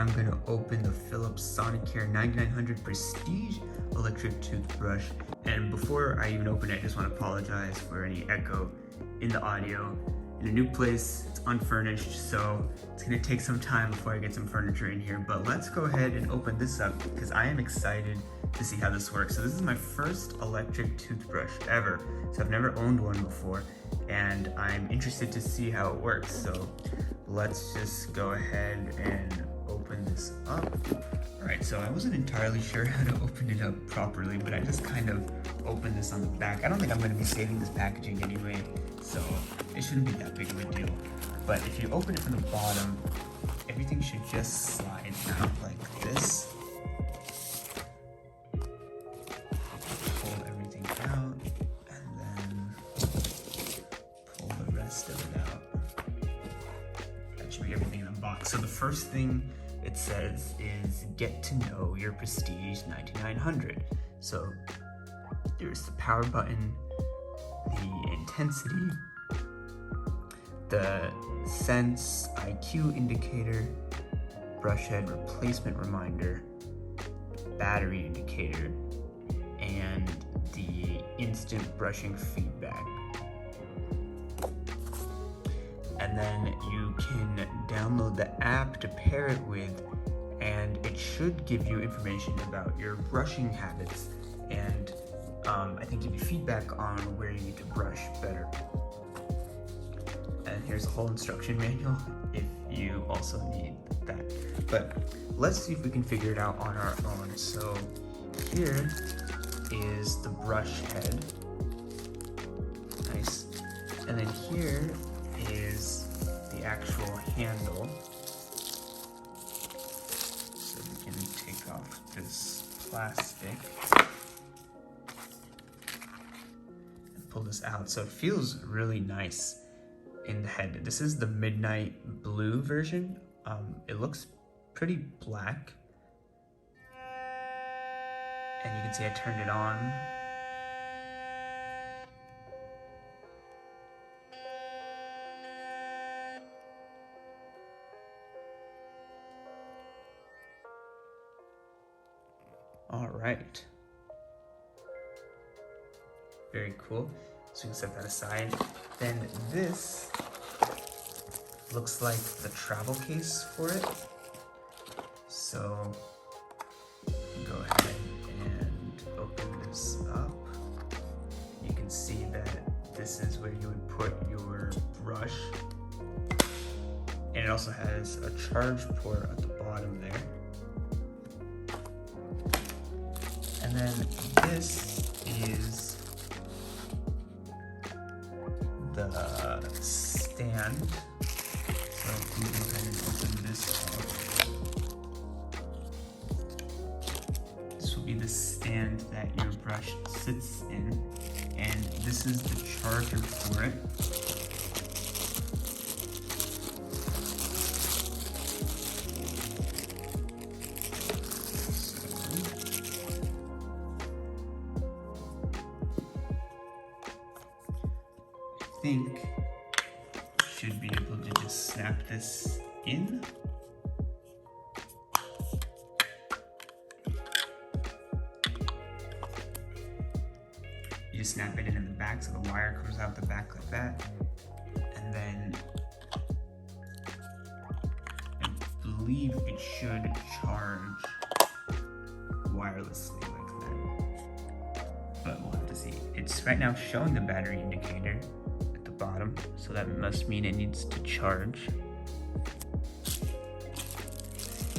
I'm going to open the Philips Sonicare 9900 Prestige electric toothbrush. And before I even open it, I just want to apologize for any echo in the audio. In a new place, it's unfurnished, so it's going to take some time before I get some furniture in here. But let's go ahead and open this up because I am excited to see how this works. So this is my first electric toothbrush ever. So I've never owned one before, and I'm interested to see how it works. So let's just go ahead and open this up. All right, so I wasn't entirely sure how to open it up properly, but I just kind of opened this on the back. I don't think I'm going to be saving this packaging anyway, so it shouldn't be that big of a deal. But if you open it from the bottom, everything should just slide out like this. Pull everything out, and then pull the rest of it out. That should be everything in the box. So the first thing it says is get to know your Prestige 9900. So there's the power button, the intensity, the sense IQ indicator, brush head replacement reminder, battery indicator, and the instant brushing feedback. And then you can download the app to pair it with, and it should give you information about your brushing habits and I think give you feedback on where you need to brush better. And here's a whole instruction manual if you also need that. But let's see if we can figure it out on our own. So here is the brush head. Nice. And then here is the actual handle. So we can take off this plastic and pull this out. So it feels really nice in the head. This is the midnight blue version. It looks pretty black. And you can see I turned it on. All right. Very cool. So you can set that aside. Then this looks like the travel case for it. So go ahead and open this up. You can see that this is where you would put your brush. And it also has a charge port at the bottom there. And then this is the stand. So if we go ahead and open this up, this will be the stand that your brush sits in, and this is the charger for it. I think should be able to just snap this in. You just snap it in the back, so the wire comes out the back like that. And then I believe it should charge wirelessly like that. But we'll have to see. It's right now showing the battery indicator at the bottom, so that must mean it needs to charge.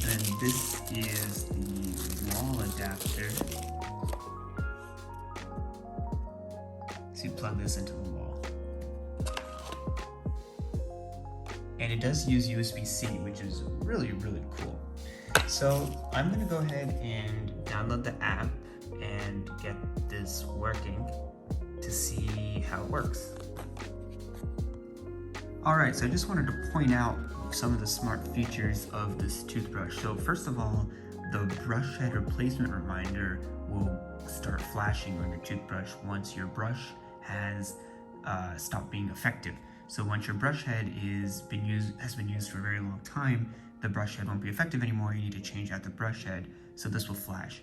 And this is the wall adapter. So you plug this into the wall. And it does use USB-C, which is really, really cool. So I'm gonna go ahead and download the app and get this working to see how it works. All right, so I just wanted to point out some of the smart features of this toothbrush. So first of all, the brush head replacement reminder will start flashing on your toothbrush once your brush has stopped being effective. So once your brush head has been used for a very long time, the brush head won't be effective anymore. You need to change out the brush head, so this will flash.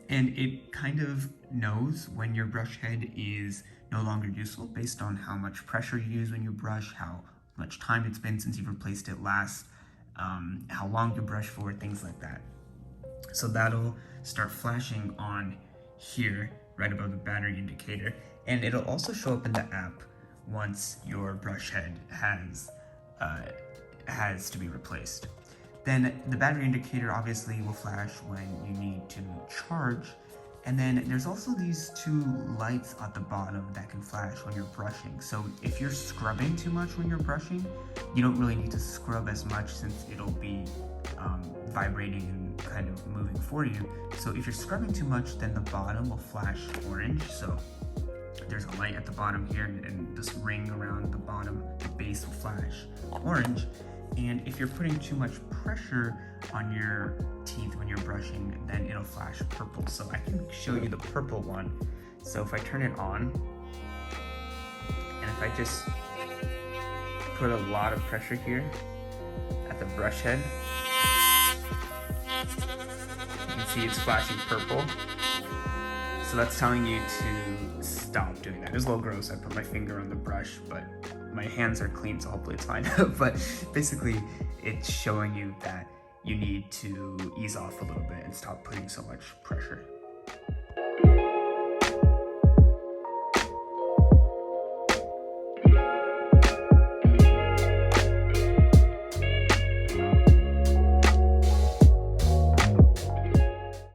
And it kind of knows when your brush head is no longer useful based on how much pressure you use when you brush, how much time it's been since you've replaced it last, how long you brush for, things like that. So that'll start flashing on here, right above the battery indicator. And it'll also show up in the app once your brush head has to be replaced. Then the battery indicator obviously will flash when you need to charge. And then there's also these two lights at the bottom that can flash when you're brushing. So if you're scrubbing too much when you're brushing, you don't really need to scrub as much since it'll be vibrating and kind of moving for you. So if you're scrubbing too much, then the bottom will flash orange. So there's a light at the bottom here, and this ring around the bottom, the base will flash orange. And if you're putting too much pressure on your teeth when you're brushing, then it'll flash purple. So I can show you the purple one. So if I turn it on, and if I just put a lot of pressure here at the brush head, you can see it's flashing purple. So that's telling you to stop doing that. It was a little gross. I put my finger on the brush, but my hands are clean, so hopefully it's fine. But basically, it's showing you that you need to ease off a little bit and stop putting so much pressure.